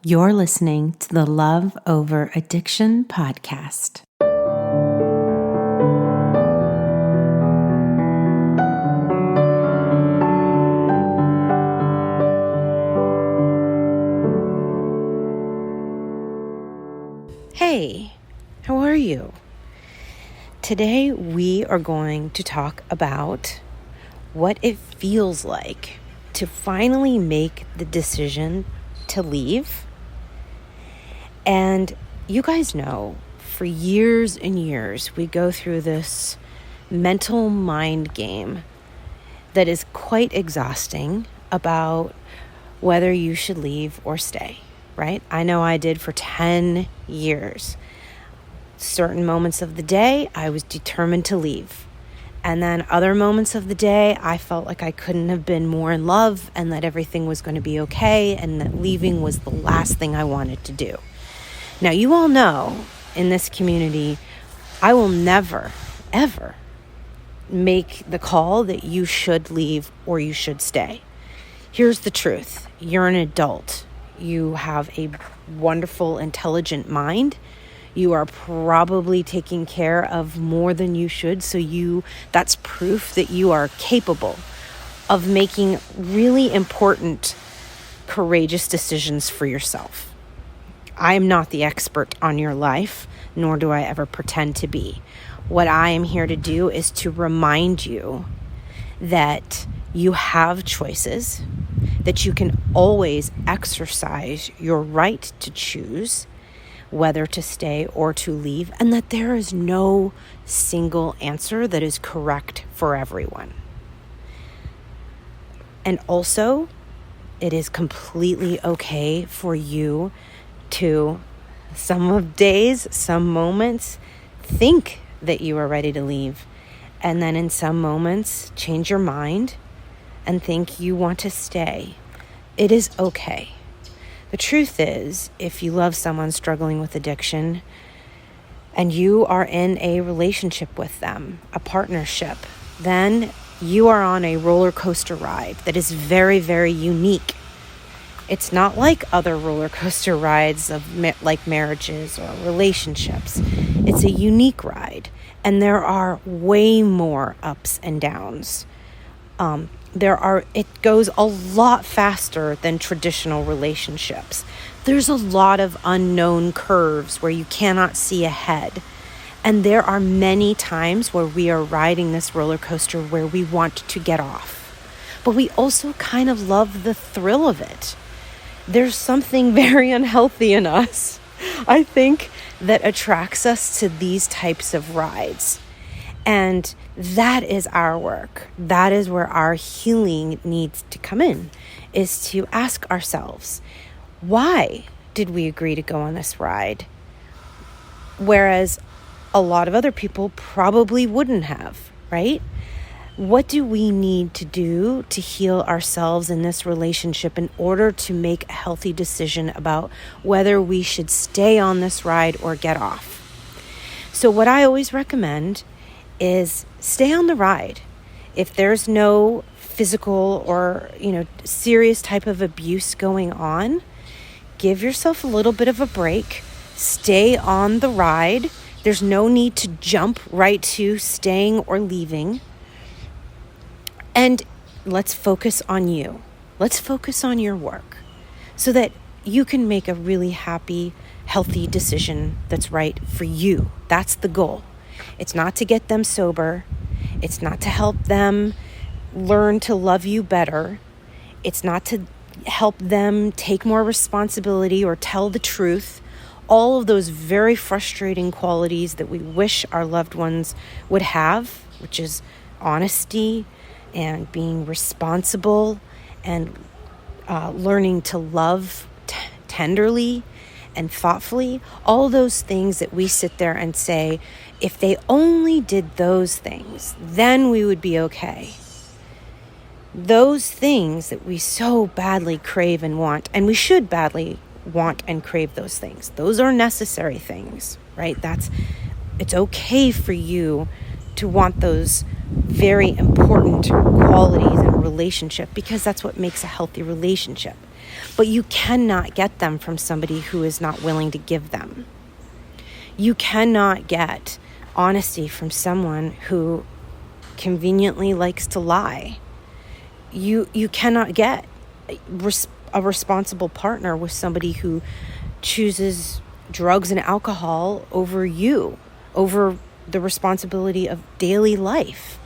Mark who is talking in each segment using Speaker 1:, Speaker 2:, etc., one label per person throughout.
Speaker 1: You're listening to the Love Over Addiction podcast. Hey, how are you? Today we are going to talk about what it feels like to finally make the decision to leave. And you guys know, for years and years, we go through this mental mind game that is quite exhausting about whether you should leave or stay, right? I know I did for 10 years. Certain moments of the day, I was determined to leave. And then other moments of the day, I felt like I couldn't have been more in love and that everything was going to be okay and that leaving was the last thing I wanted to do. Now, you all know in this community, I will never, ever make the call that you should leave or you should stay. Here's the truth. You're an adult. You have a wonderful, intelligent mind. You are probably taking care of more than you should. So that's proof that you are capable of making really important, courageous decisions for yourself. I am not the expert on your life, nor do I ever pretend to be. What I am here to do is to remind you that you have choices, that you can always exercise your right to choose whether to stay or to leave, and that there is no single answer that is correct for everyone. And also, it is completely okay for you to, some moments, think that you are ready to leave. And then in some moments, change your mind and think you want to stay. It is okay. The truth is, if you love someone struggling with addiction and you are in a relationship with them, a partnership, then you are on a roller coaster ride that is very, very unique. It's not like other roller coaster rides like marriages or relationships. It's a unique ride, and there are way more ups and downs. It goes a lot faster than traditional relationships. There's a lot of unknown curves where you cannot see ahead. And there are many times where we are riding this roller coaster where we want to get off. But we also kind of love the thrill of it. There's something very unhealthy in us, I think, that attracts us to these types of rides. And that is our work. That is where our healing needs to come in, is to ask ourselves, why did we agree to go on this ride? Whereas a lot of other people probably wouldn't have, right? What do we need to do to heal ourselves in this relationship in order to make a healthy decision about whether we should stay on this ride or get off? So what I always recommend is stay on the ride. If there's no physical or, serious type of abuse going on, give yourself a little bit of a break. Stay on the ride. There's no need to jump right to staying or leaving. And let's focus on you. Let's focus on your work so that you can make a really happy, healthy decision that's right for you. That's the goal. It's not to get them sober. It's not to help them learn to love you better. It's not to help them take more responsibility or tell the truth. All of those very frustrating qualities that we wish our loved ones would have, which is honesty and being responsible and learning to love tenderly and thoughtfully. All those things that we sit there and say, if they only did those things, then we would be okay. Those things that we so badly crave and want, and we should badly want and crave those things. Those are necessary things, right? It's okay for you to want those very important qualities in a relationship because that's what makes a healthy relationship. but you cannot get them from somebody who is not willing to give them. You cannot get honesty from someone who conveniently likes to lie. You cannot get a responsible partner with somebody who chooses drugs and alcohol over you, over the responsibility of daily life.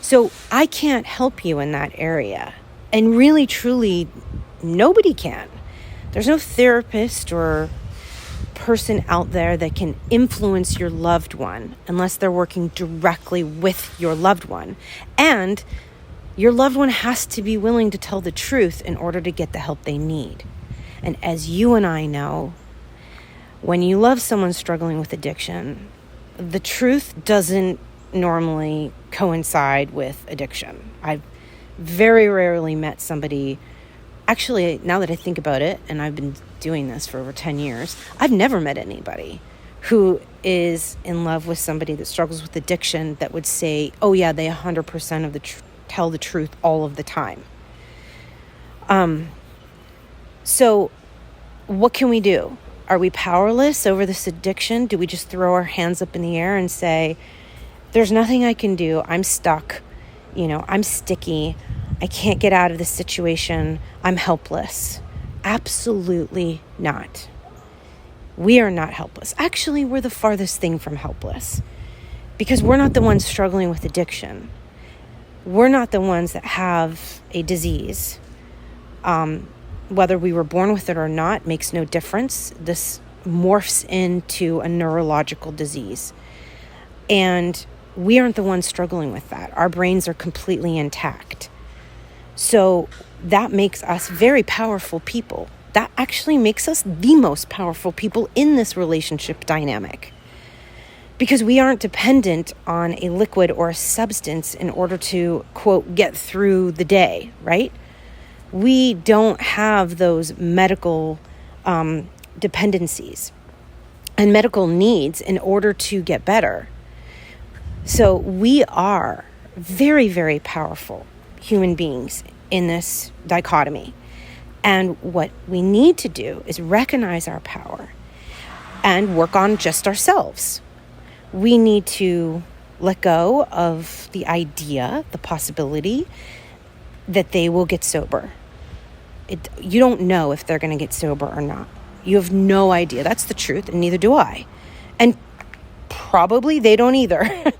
Speaker 1: So I can't help you in that area. And really, truly, nobody can. There's no therapist or person out there that can influence your loved one unless they're working directly with your loved one. And your loved one has to be willing to tell the truth in order to get the help they need. And as you and I know, when you love someone struggling with addiction, the truth doesn't normally coincide with addiction. I've very rarely met somebody, actually, now that I think about it, and I've been doing this for over 10 years, I've never met anybody who is in love with somebody that struggles with addiction that would say, oh yeah, they 100% of tell the truth all of the time. So what can we do? Are we powerless over this addiction? Do we just throw our hands up in the air and say, there's nothing I can do. I'm stuck. I'm sticky. I can't get out of this situation. I'm helpless. Absolutely not. We are not helpless. Actually, we're the farthest thing from helpless because we're not the ones struggling with addiction. We're not the ones that have a disease. Whether we were born with it or not makes no difference. This morphs into a neurological disease. And we aren't the ones struggling with that. Our brains are completely intact. So that makes us very powerful people. That actually makes us the most powerful people in this relationship dynamic. Because we aren't dependent on a liquid or a substance in order to, quote, get through the day, right? We don't have those medical dependencies and medical needs in order to get better. So we are very, very powerful human beings in this dichotomy. And what we need to do is recognize our power and work on just ourselves. We need to let go of the idea, the possibility that they will get sober. You don't know if they're going to get sober or not. You have no idea. That's the truth, and neither do I. And probably they don't either.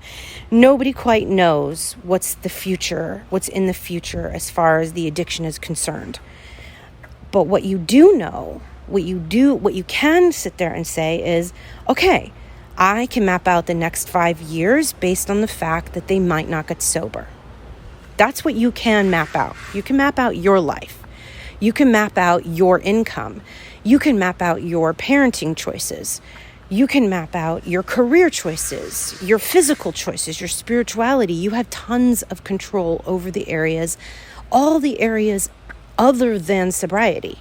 Speaker 1: Nobody quite knows what's in the future as far as the addiction is concerned. But what you do know, what you can sit there and say is, okay, I can map out the next 5 years based on the fact that they might not get sober. That's what you can map out. You can map out your life. You can map out your income. You can map out your parenting choices. You can map out your career choices, your physical choices, your spirituality. You have tons of control over all the areas other than sobriety,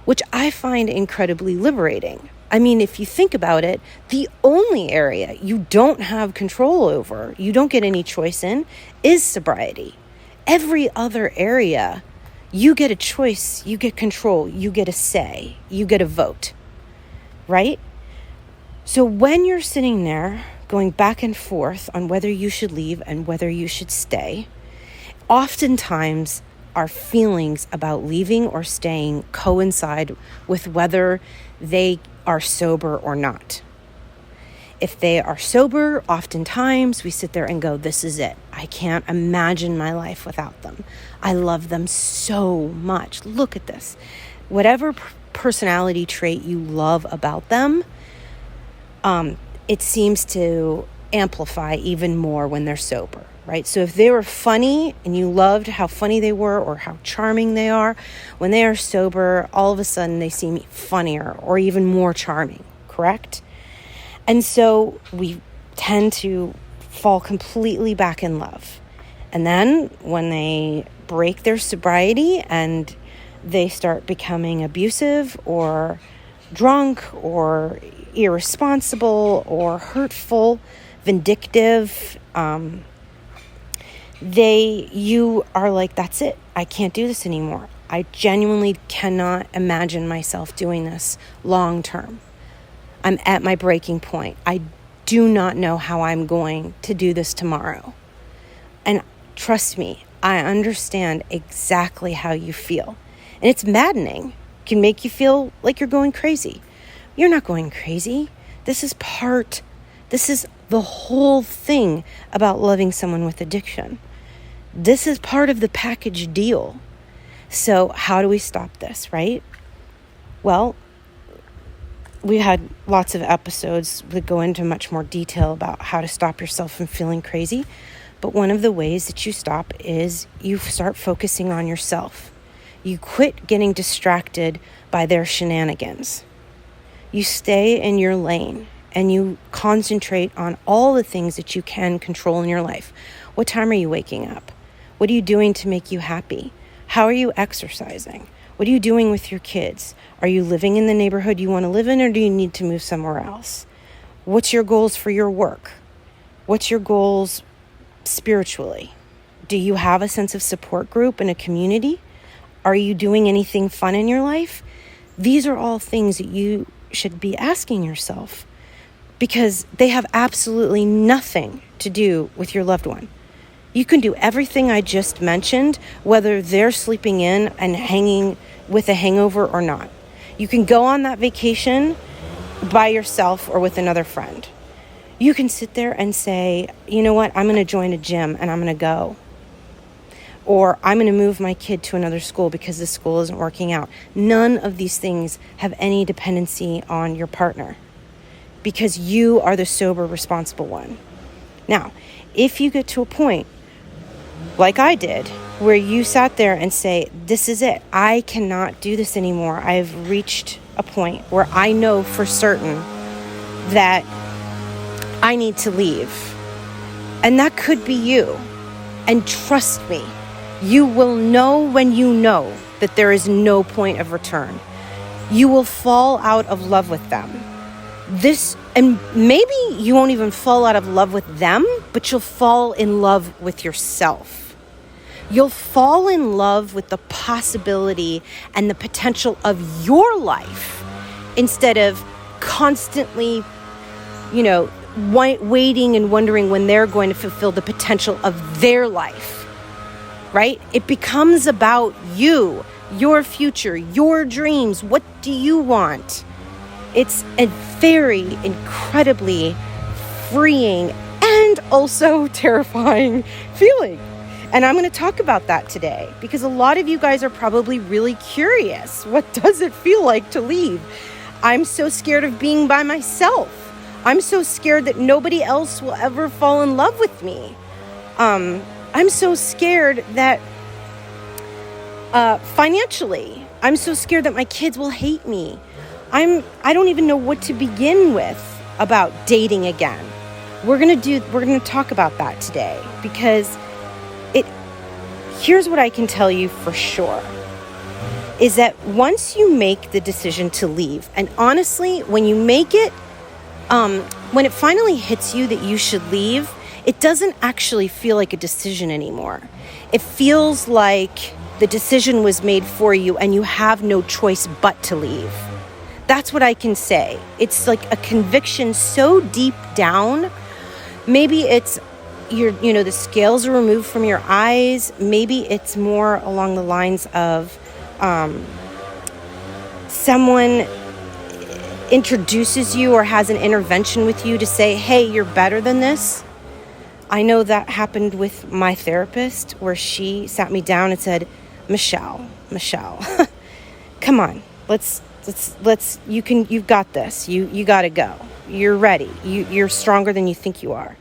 Speaker 1: which I find incredibly liberating. I mean, if you think about it, the only area you don't have control over, you don't get any choice in, is sobriety. Every other area, you get a choice, you get control, you get a say, you get a vote, right? So when you're sitting there going back and forth on whether you should leave and whether you should stay, oftentimes our feelings about leaving or staying coincide with whether they are sober or not. If they are sober, oftentimes we sit there and go, this is it. I can't imagine my life without them. I love them so much. Look at this. Whatever personality trait you love about them, it seems to amplify even more when they're sober, right? So if they were funny and you loved how funny they were or how charming they are, when they are sober, all of a sudden they seem funnier or even more charming, correct? And so we tend to fall completely back in love. And then when they break their sobriety and they start becoming abusive or drunk or irresponsible or hurtful, vindictive, you are like, that's it. I can't do this anymore. I genuinely cannot imagine myself doing this long term. I'm at my breaking point. I do not know how I'm going to do this tomorrow. And trust me, I understand exactly how you feel. And it's maddening. It can make you feel like you're going crazy. You're not going crazy. This is the whole thing about loving someone with addiction. This is part of the package deal. So how do we stop this, right? Well, we had lots of episodes that go into much more detail about how to stop yourself from feeling crazy. But one of the ways that you stop is you start focusing on yourself. You quit getting distracted by their shenanigans. You stay in your lane and you concentrate on all the things that you can control in your life. What time are you waking up? What are you doing to make you happy? How are you exercising? What are you doing with your kids? Are you living in the neighborhood you want to live in, or do you need to move somewhere else? What's your goals for your work? What's your goals spiritually? Do you have a sense of support group and a community? Are you doing anything fun in your life? These are all things that you should be asking yourself, because they have absolutely nothing to do with your loved one. You can do everything I just mentioned, whether they're sleeping in and hanging with a hangover or not. You can go on that vacation by yourself or with another friend. You can sit there and say, you know what, I'm going to join a gym and I'm going to go. Or I'm going to move my kid to another school because this school isn't working out. None of these things have any dependency on your partner, because you are the sober, responsible one. Now, if you get to a point, like I did, where you sat there and say, this is it, I cannot do this anymore. I've reached a point where I know for certain that I need to leave. And that could be you. And trust me, you will know when you know that there is no point of return. You will fall out of love with them. And maybe you won't even fall out of love with them, but you'll fall in love with yourself. You'll fall in love with the possibility and the potential of your life instead of constantly, waiting and wondering when they're going to fulfill the potential of their life, right? It becomes about you, your future, your dreams. What do you want? It's a very incredibly freeing and also terrifying feeling. And I'm going to talk about that today because a lot of you guys are probably really curious. What does it feel like to leave? I'm so scared of being by myself. I'm so scared that nobody else will ever fall in love with me. I'm so scared that financially, I'm so scared that my kids will hate me. I don't even know what to begin with about dating again. We're going to talk about that today because here's what I can tell you for sure is that once you make the decision to leave, and honestly, when you make it, when it finally hits you that you should leave, it doesn't actually feel like a decision anymore. It feels like the decision was made for you and you have no choice but to leave. That's what I can say. It's like a conviction so deep down. Maybe it's the scales are removed from your eyes. Maybe it's more along the lines of someone introduces you or has an intervention with you to say, hey, you're better than this. I know that happened with my therapist where she sat me down and said, Michelle, come on, you've got this. You got to go. You're ready. You're stronger than you think you are.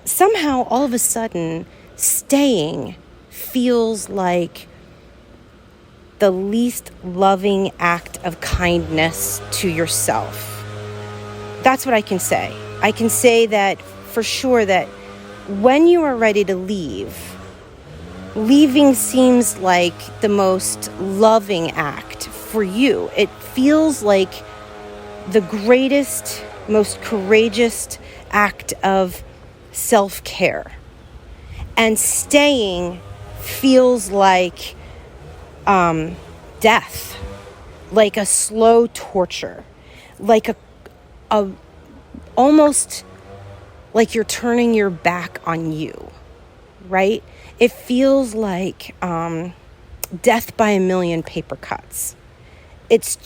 Speaker 1: Somehow, all of a sudden, staying feels like the least loving act of kindness to yourself. That's what I can say. I can say that for sure that when you are ready to leave, leaving seems like the most loving act for you. It feels like the greatest, most courageous act of self-care. And staying feels like death, like a slow torture, like a almost like you're turning your back on you, right? It feels like death by a million paper cuts. It's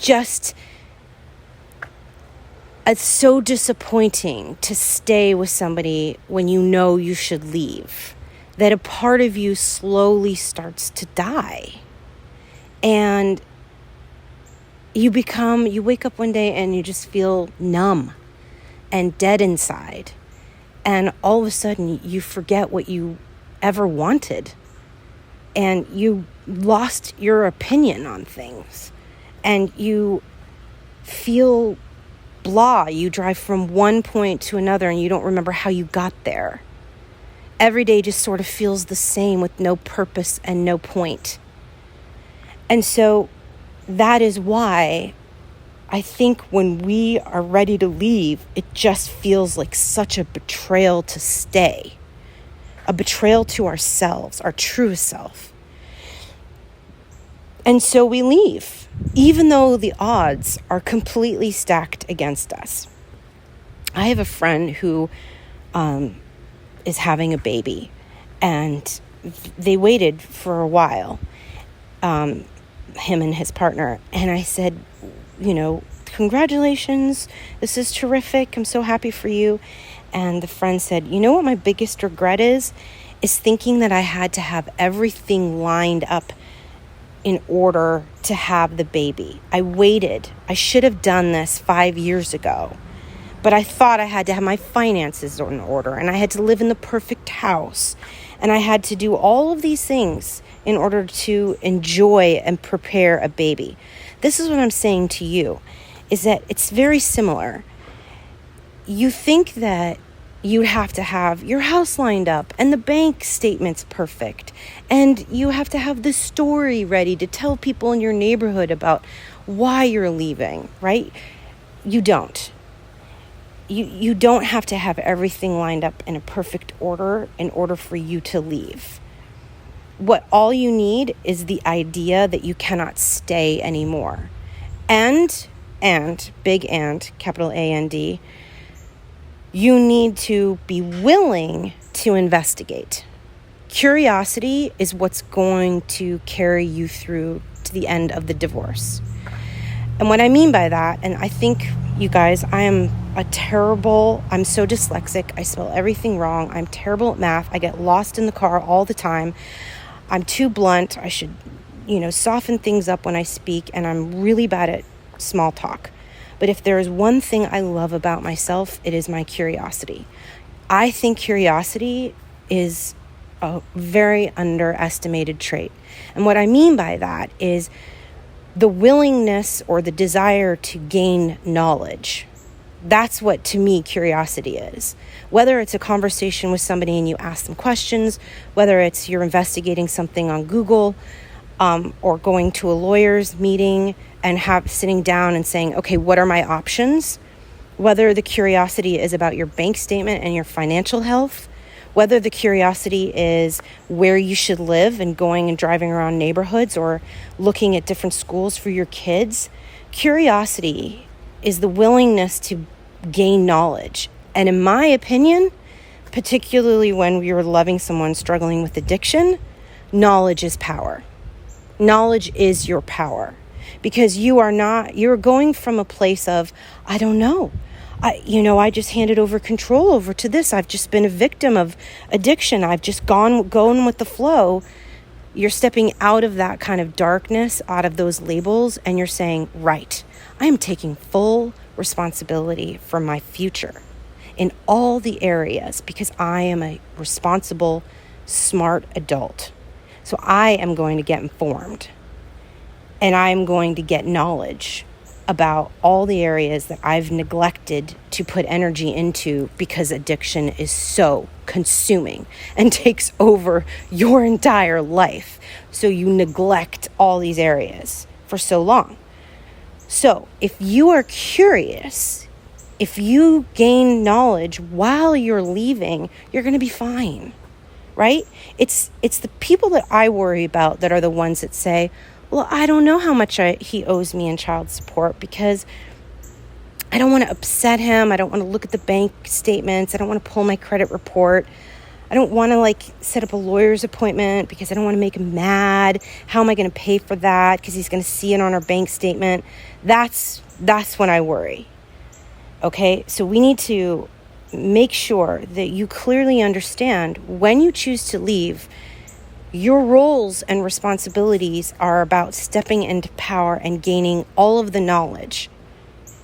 Speaker 1: so disappointing to stay with somebody when you know you should leave, that a part of you slowly starts to die. And you wake up one day and you just feel numb and dead inside. And all of a sudden you forget what you ever wanted. And you lost your opinion on things. And you feel blah. You drive from one point to another and you don't remember how you got there. Every day just sort of feels the same with no purpose and no point. And so that is why I think when we are ready to leave, it just feels like such a betrayal to stay. A betrayal to ourselves, our truest self. And so we leave, even though the odds are completely stacked against us. I have a friend who is having a baby, and they waited for a while, him and his partner. And I said, congratulations, this is terrific. I'm so happy for you. And the friend said, you know what my biggest regret is thinking that I had to have everything lined up in order to have the baby. I waited. I should have done this 5 years ago. But I thought I had to have my finances in order, and I had to live in the perfect house, and I had to do all of these things in order to enjoy and prepare a baby. This is what I'm saying to you, is that it's very similar. You think that you have to have your house lined up and the bank statements perfect, and you have to have the story ready to tell people in your neighborhood about why you're leaving, right? You don't. You don't have to have everything lined up in a perfect order in order for you to leave. What all you need is the idea that you cannot stay anymore. And, big and, capital A-N-D, you need to be willing to investigate. Curiosity is what's going to carry you through to the end of the divorce. And what I mean by that, and I think, you guys, I'm so dyslexic. I spell everything wrong. I'm terrible at math. I get lost in the car all the time. I'm too blunt. I should, soften things up when I speak, and I'm really bad at small talk. But if there is one thing I love about myself, it is my curiosity. I think curiosity is a very underestimated trait. And what I mean by that is the willingness or the desire to gain knowledge. That's what, to me, curiosity is. Whether it's a conversation with somebody and you ask them questions, whether it's you're investigating something on Google, or going to a lawyer's meeting and sitting down and saying, okay, what are my options? Whether the curiosity is about your bank statement and your financial health, whether the curiosity is where you should live and going and driving around neighborhoods or looking at different schools for your kids. Curiosity is the willingness to gain knowledge. And in my opinion, particularly when you're loving someone struggling with addiction, knowledge is power. Knowledge is your power, because you're going from a place of, I don't know. I just handed over control over to this. I've just been a victim of addiction. I've just gone with the flow. You're stepping out of that kind of darkness, out of those labels, and you're saying, right, I am taking full responsibility for my future in all the areas, because I am a responsible, smart adult. So I am going to get informed, and I'm going to get knowledge about all the areas that I've neglected to put energy into, because addiction is so consuming and takes over your entire life. So you neglect all these areas for so long. So if you are curious, if you gain knowledge while you're leaving, you're going to be fine. Right? It's the people that I worry about that are the ones that say, Well, I don't know how much he owes me in child support because I don't want to upset him. I don't want to look at the bank statements. I don't want to pull my credit report. I don't want to set up a lawyer's appointment because I don't want to make him mad. How am I going to pay for that? Because he's going to see it on our bank statement. That's when I worry. Okay, so we need to make sure that you clearly understand when you choose to leave, your roles and responsibilities are about stepping into power and gaining all of the knowledge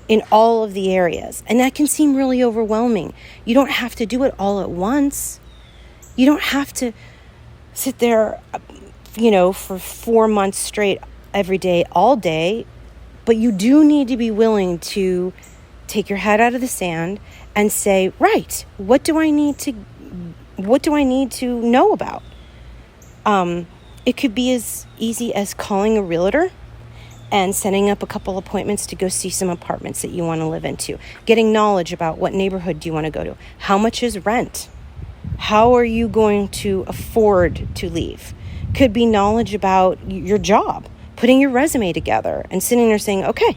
Speaker 1: in all of the areas. And that can seem really overwhelming. You don't have to do it all at once. You don't have to sit there, for 4 months straight, every day, all day. But you do need to be willing to take your head out of the sand and say, right, what do I need to know about? It could be as easy as calling a realtor and setting up a couple appointments to go see some apartments that you want to live into. Getting knowledge about what neighborhood do you want to go to? How much is rent? How are you going to afford to leave? Could be knowledge about your job, putting your resume together and sitting there saying, okay,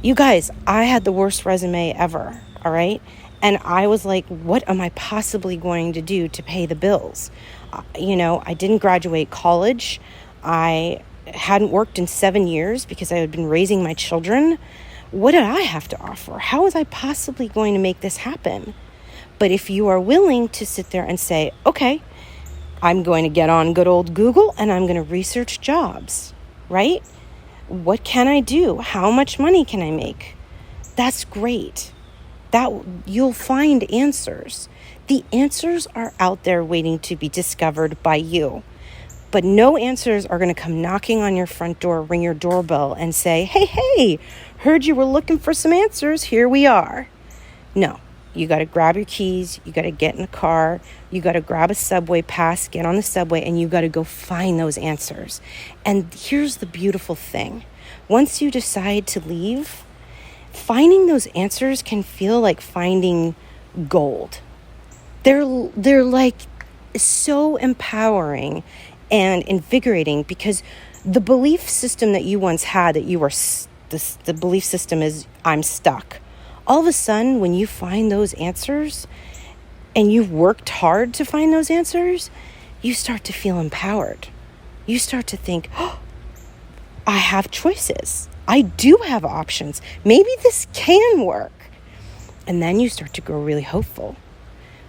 Speaker 1: you guys, I had the worst resume ever, all right? And I was like, what am I possibly going to do to pay the bills? I didn't graduate college. I hadn't worked in 7 years because I had been raising my children. What did I have to offer? How was I possibly going to make this happen? But if you are willing to sit there and say, okay, I'm going to get on good old Google and I'm going to research jobs, right? What can I do? How much money can I make? That's great. That you'll find answers. The answers are out there waiting to be discovered by you. But no answers are going to come knocking on your front door, ring your doorbell and say, hey, heard you were looking for some answers. Here we are. No. You got to grab your keys, you got to get in the car, you got to grab a subway pass, get on the subway, and you got to go find those answers. And here's the beautiful thing. Once you decide to leave, finding those answers can feel like finding gold. They're like so empowering and invigorating because the belief system that you once had that you were, the belief system is, I'm stuck. All of a sudden, when you find those answers and you've worked hard to find those answers, you start to feel empowered. You start to think, oh, I have choices. I do have options. Maybe this can work. And then you start to grow really hopeful,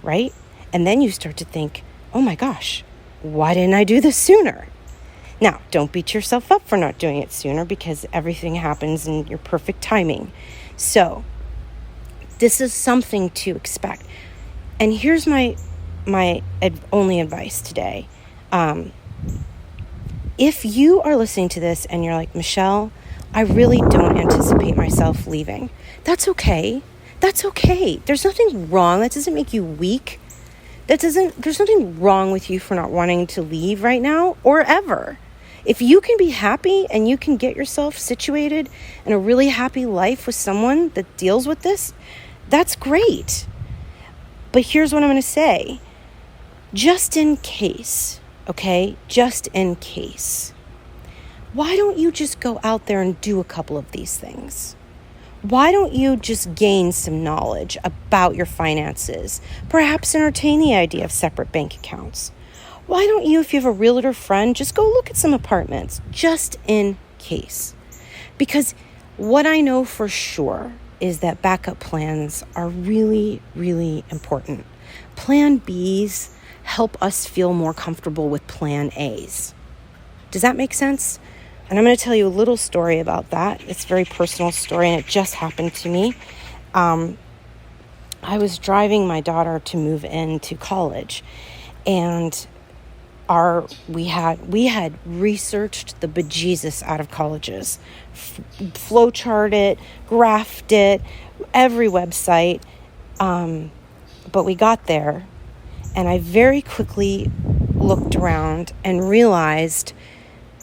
Speaker 1: right? And then you start to think, oh my gosh, why didn't I do this sooner? Now, don't beat yourself up for not doing it sooner because everything happens in your perfect timing. So, this is something to expect. And here's my only advice today. If you are listening to this and you're like, Michelle, I really don't anticipate myself leaving. That's okay. That's okay. There's nothing wrong. That doesn't make you weak. There's nothing wrong with you for not wanting to leave right now or ever. If you can be happy and you can get yourself situated in a really happy life with someone that deals with this, that's great. But here's what I'm going to say. Just in case, okay? Just in case. Why don't you just go out there and do a couple of these things? Why don't you just gain some knowledge about your finances? Perhaps entertain the idea of separate bank accounts. Why don't you, if you have a realtor friend, just go look at some apartments, just in case? Because what I know for sure is that backup plans are really, really important. Plan Bs help us feel more comfortable with Plan As. Does that make sense? And I'm going to tell you a little story about that. It's a very personal story, and it just happened to me. I was driving my daughter to move into college, and we had researched the bejesus out of colleges, flowchart it, graphed it, every website. But we got there, and I very quickly looked around and realized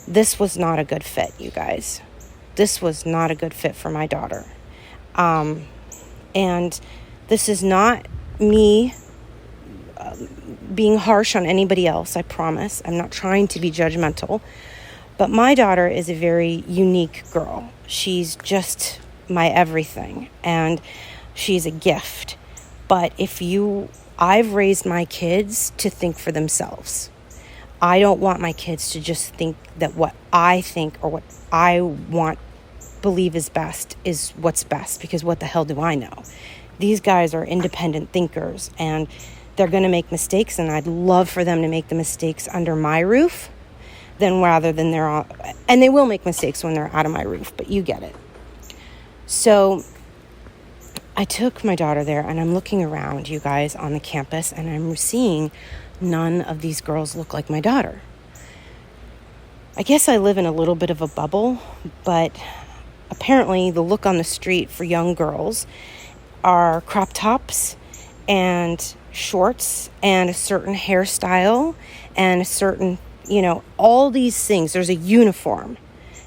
Speaker 1: this was not a good fit, you guys. This was not a good fit for my daughter. And this is not me being harsh on anybody else, I promise. I'm not trying to be judgmental. But my daughter is a very unique girl. She's just my everything, and she's a gift. But I've raised my kids to think for themselves. I don't want my kids to just think that what I think or what I believe is best is what's best, because what the hell do I know? These guys are independent thinkers, and they're going to make mistakes, and I'd love for them to make the mistakes under my roof rather than and they will make mistakes when they're out of my roof, but you get it. So I took my daughter there, and I'm looking around, you guys, on the campus, and I'm seeing none of these girls look like my daughter. I guess I live in a little bit of a bubble, but apparently the look on the street for young girls are crop tops and shorts and a certain hairstyle and a certain, all these things. There's a uniform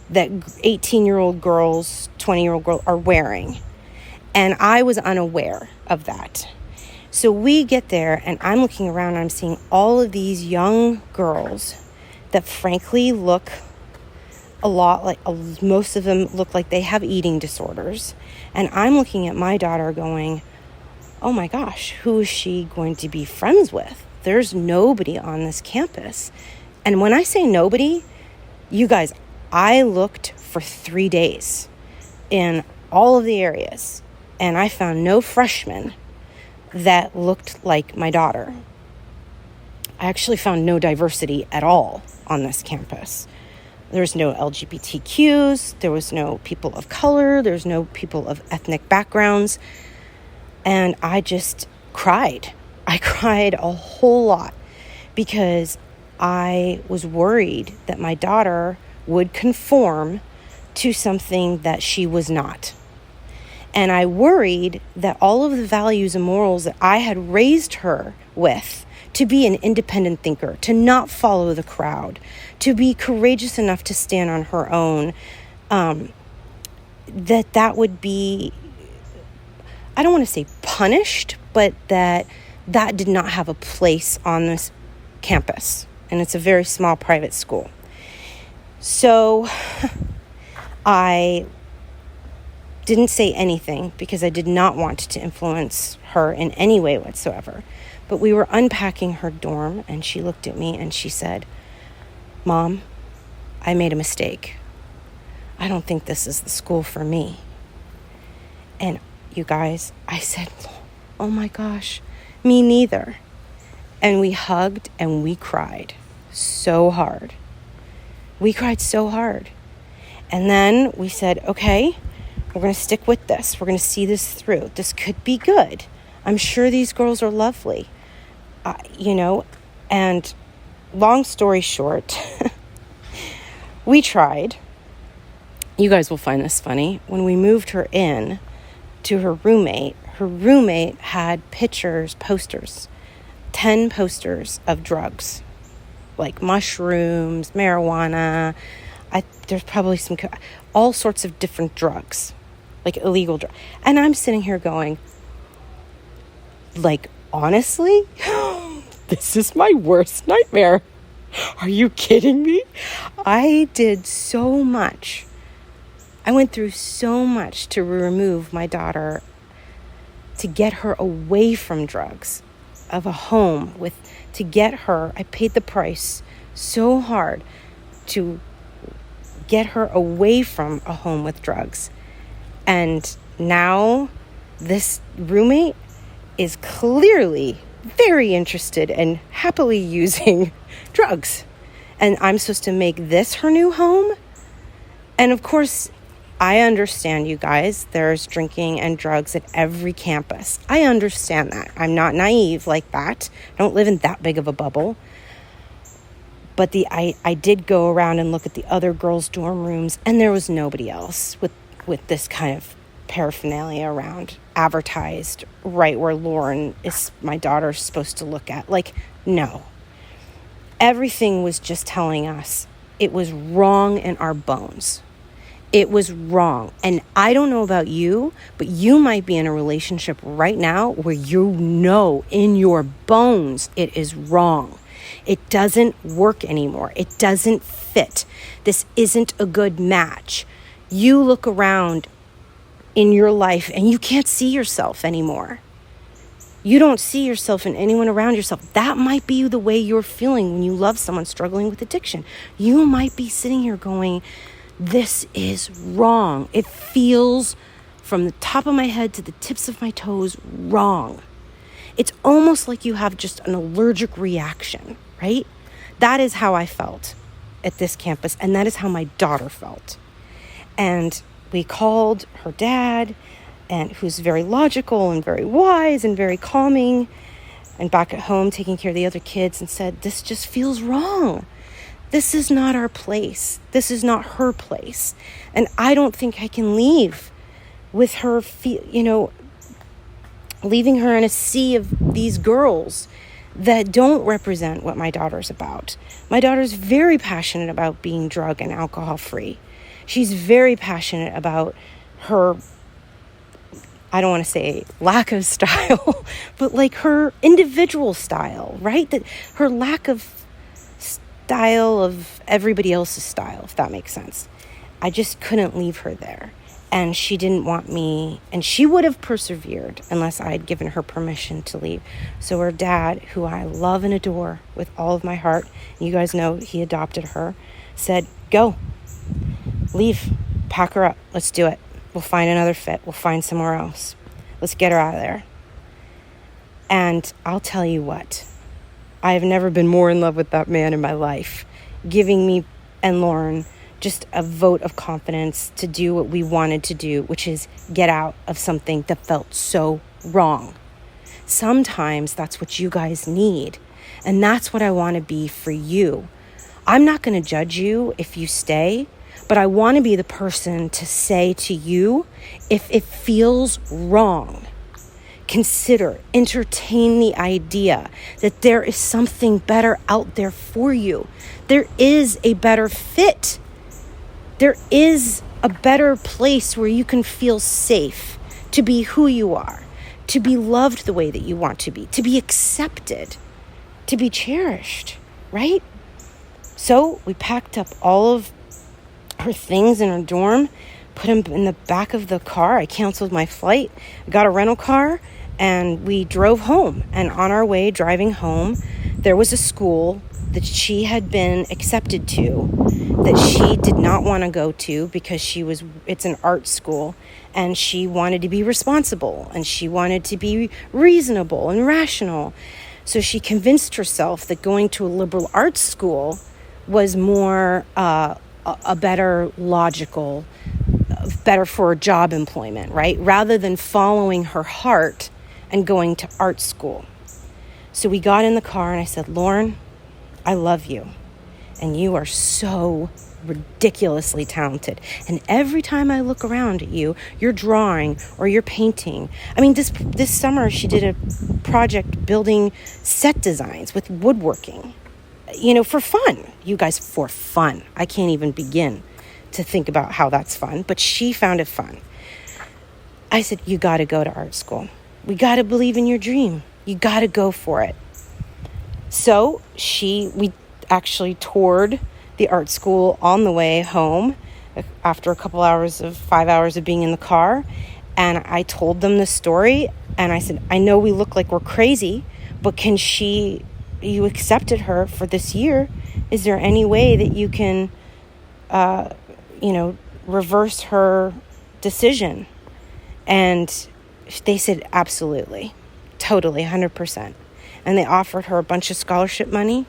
Speaker 1: that 18-year-old girls, 20-year-old girls are wearing. And I was unaware of that. So we get there, and I'm looking around, and I'm seeing all of these young girls that frankly look a lot like, most of them look like they have eating disorders. And I'm looking at my daughter going, oh my gosh, who is she going to be friends with? There's nobody on this campus. And when I say nobody, you guys, I looked for 3 days in all of the areas, and I found no freshmen that looked like my daughter. I actually found no diversity at all on this campus. There's no LGBTQs, there was no people of color, there's no people of ethnic backgrounds, and I just cried. I cried a whole lot because I was worried that my daughter would conform to something that she was not. And I worried that all of the values and morals that I had raised her with, to be an independent thinker, to not follow the crowd, to be courageous enough to stand on her own, that would be, I don't want to say punished, but that did not have a place on this campus. And it's a very small private school. So I didn't say anything because I did not want to influence her in any way whatsoever. But we were unpacking her dorm, and she looked at me and she said, Mom, I made a mistake. I don't think this is the school for me. And you guys, I said, oh my gosh, me neither. And we hugged and we cried so hard. We cried so hard. And then we said, okay, we're going to stick with this. We're going to see this through. This could be good. I'm sure these girls are lovely. And long story short, we tried. You guys will find this funny. When we moved her in to her roommate had posters, 10 posters of drugs, like mushrooms, marijuana. There's probably all sorts of different drugs, like illegal drugs. And I'm sitting here going, like, honestly, this is my worst nightmare. Are you kidding me? I did so much. I went through so much to remove my daughter, to get her away from drugs, of a home to get her. I paid the price so hard to get her away from a home with drugs. And now this roommate is clearly very interested and happily using drugs. And I'm supposed to make this her new home? And of course, I understand, you guys, there's drinking and drugs at every campus. I understand that. I'm not naive like that. I don't live in that big of a bubble. But I did go around and look at the other girls' dorm rooms, and there was nobody else with this kind of paraphernalia around, advertised right where Lauren is, my daughter's, supposed to look at. Like, no. Everything was just telling us it was wrong in our bones. It was wrong. And I don't know about you, but you might be in a relationship right now where you know in your bones it is wrong. It doesn't work anymore. It doesn't fit. This isn't a good match. You look around in your life and you can't see yourself anymore. You don't see yourself in anyone around yourself. That might be the way you're feeling when you love someone struggling with addiction. You might be sitting here going, this is wrong. It feels from the top of my head to the tips of my toes wrong. It's almost like you have just an allergic reaction, right? That is how I felt at this campus, and that is how my daughter felt. And we called her dad, and who's very logical and very wise and very calming, and back at home taking care of the other kids, and said, this just feels wrong. This is not our place. This is not her place. And I don't think I can leave with her, leaving her in a sea of these girls that don't represent what my daughter's about. My daughter's very passionate about being drug and alcohol free. She's very passionate about her, I don't want to say lack of style, but like her individual style, right? That her lack of style of everybody else's style, if that makes sense. I just couldn't leave her there. And she didn't want me, and she would have persevered unless I had given her permission to leave. So her dad, who I love and adore with all of my heart, you guys know he adopted her, said, go, leave, pack her up, let's do it. We'll find another fit. We'll find somewhere else. Let's get her out of there. And I'll tell you what, I have never been more in love with that man in my life, giving me and Lauren just a vote of confidence to do what we wanted to do, which is get out of something that felt so wrong. Sometimes that's what you guys need. And that's what I want to be for you. I'm not going to judge you if you stay, but I want to be the person to say to you, if it feels wrong, consider, entertain the idea that there is something better out there for you. There is a better fit. There is a better place where you can feel safe to be who you are, to be loved the way that you want to be accepted, to be cherished, right? So we packed up all of her things in her dorm, put them in the back of the car. I canceled my flight, got a rental car, and we drove home. And on our way driving home, there was a school that she had been accepted to that she did not want to go to because it's an art school, and she wanted to be responsible and she wanted to be reasonable and rational. So she convinced herself that going to a liberal arts school was more a better logical, better for job employment, right? Rather than following her heart and going to art school. So we got in the car and I said, Lauren, I love you. And you are so ridiculously talented. And every time I look around at you, you're drawing or you're painting. I mean, this summer she did a project building set designs with woodworking, for fun. You guys, for fun. I can't even begin to think about how that's fun, but she found it fun. I said, you got to go to art school. We got to believe in your dream. You got to go for it. So we actually toured the art school on the way home after a couple hours of 5 hours of being in the car. And I told them the story. And I said, I know we look like we're crazy, but you accepted her for this year. Is there any way that you can, reverse her decision? And they said, absolutely, totally, 100%. And they offered her a bunch of scholarship money,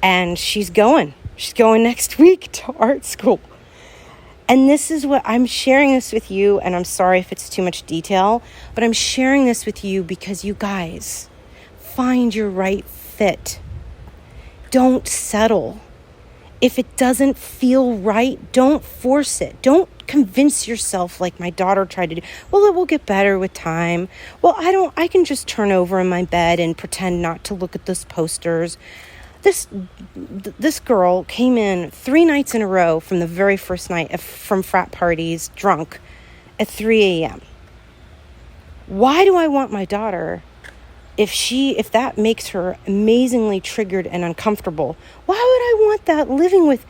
Speaker 1: and she's going next week to art school. And this is what I'm sharing this with you, and I'm sorry if it's too much detail, but I'm sharing this with you because you guys find your right fit. Don't settle. If it doesn't feel right, don't force it. Don't convince yourself like my daughter tried to do. Well, it will get better with time. Well, I can just turn over in my bed and pretend not to look at those posters. This girl came in 3 nights in a row from the very first night from frat parties, drunk, at 3 a.m. Why do I want my daughter If that makes her amazingly triggered and uncomfortable, why would I want that living with?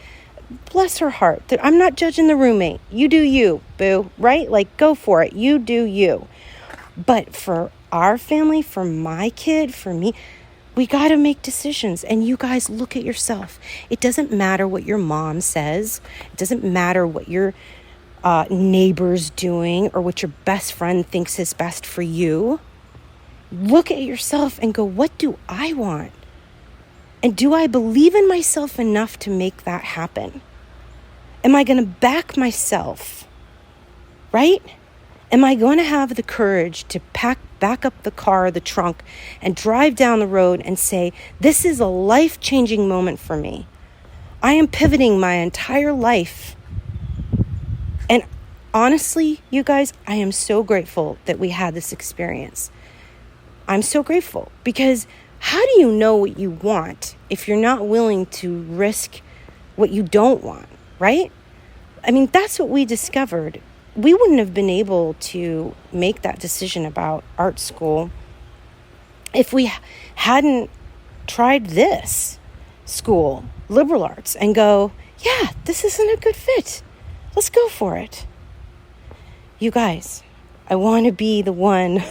Speaker 1: Bless her heart. I'm not judging the roommate. You do you, boo, right? Like, go for it. You do you. But for our family, for my kid, for me, we got to make decisions. And you guys, look at yourself. It doesn't matter what your mom says. It doesn't matter what your neighbor's doing or what your best friend thinks is best for you. Look at yourself and go, what do I want? And do I believe in myself enough to make that happen? Am I going to back myself? Right? Am I going to have the courage to back up the car, the trunk, and drive down the road and say, this is a life-changing moment for me. I am pivoting my entire life. And honestly, you guys, I am so grateful that we had this experience. I'm so grateful because how do you know what you want if you're not willing to risk what you don't want, right? I mean, that's what we discovered. We wouldn't have been able to make that decision about art school if we hadn't tried this school, liberal arts, and go, yeah, this isn't a good fit. Let's go for it. You guys, I want to be the one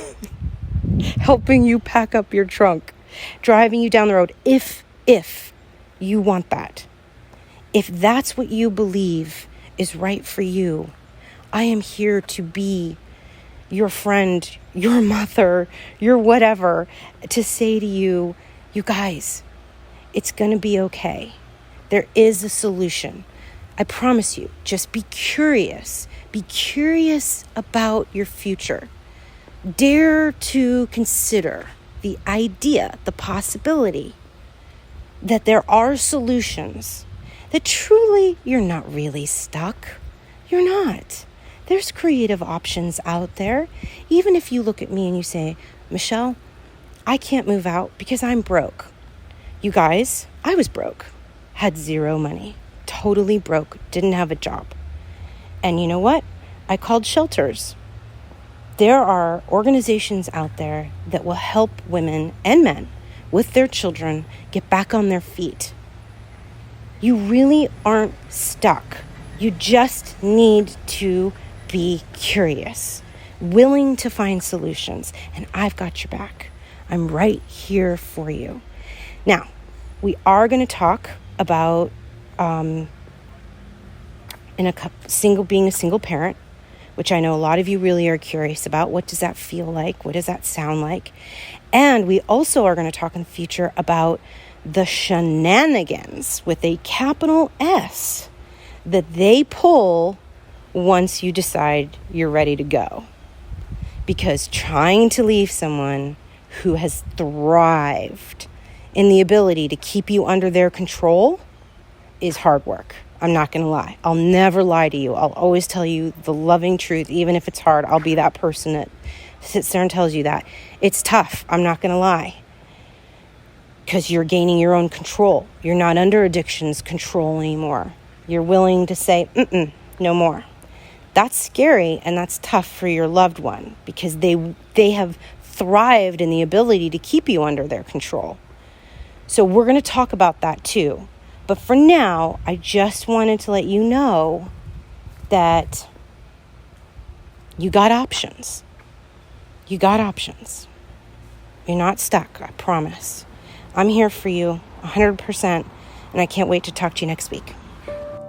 Speaker 1: helping you pack up your trunk, driving you down the road, if you want that. If that's what you believe is right for you, I am here to be your friend, your mother, your whatever, to say to you, you guys, it's going to be okay. There is a solution. I promise you, just be curious. Be curious about your future. Dare to consider the idea, the possibility that there are solutions, that truly you're not really stuck. You're not. There's creative options out there. Even if you look at me and you say, Michelle, I can't move out because I'm broke. You guys, I was broke, had zero money, totally broke, didn't have a job. And you know what? I called shelters. There are organizations out there that will help women and men with their children get back on their feet. You really aren't stuck. You just need to be curious, willing to find solutions, and I've got your back. I'm right here for you. Now, we are going to talk about being a single parent, which I know a lot of you really are curious about. What does that feel like? What does that sound like? And we also are going to talk in the future about the shenanigans with a capital S that they pull once you decide you're ready to go. Because trying to leave someone who has thrived in the ability to keep you under their control is hard work. I'm not going to lie. I'll never lie to you. I'll always tell you the loving truth. Even if it's hard, I'll be that person that sits there and tells you that. It's tough. I'm not going to lie. Because you're gaining your own control. You're not under addiction's control anymore. You're willing to say, no more. That's scary and that's tough for your loved one because they have thrived in the ability to keep you under their control. So we're going to talk about that too. But for now, I just wanted to let you know that you got options. You got options. You're not stuck, I promise. I'm here for you 100%, and I can't wait to talk to you next week.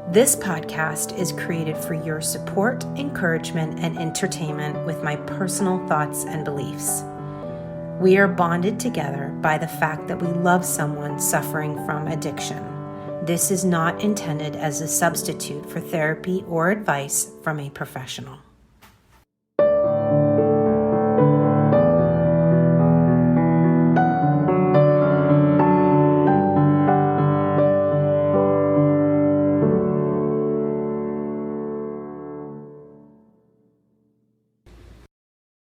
Speaker 1: This podcast is created for your support, encouragement, and entertainment with my personal thoughts and beliefs. We are bonded together by the fact that we love someone suffering from addiction. This is not intended as a substitute for therapy or advice from a professional.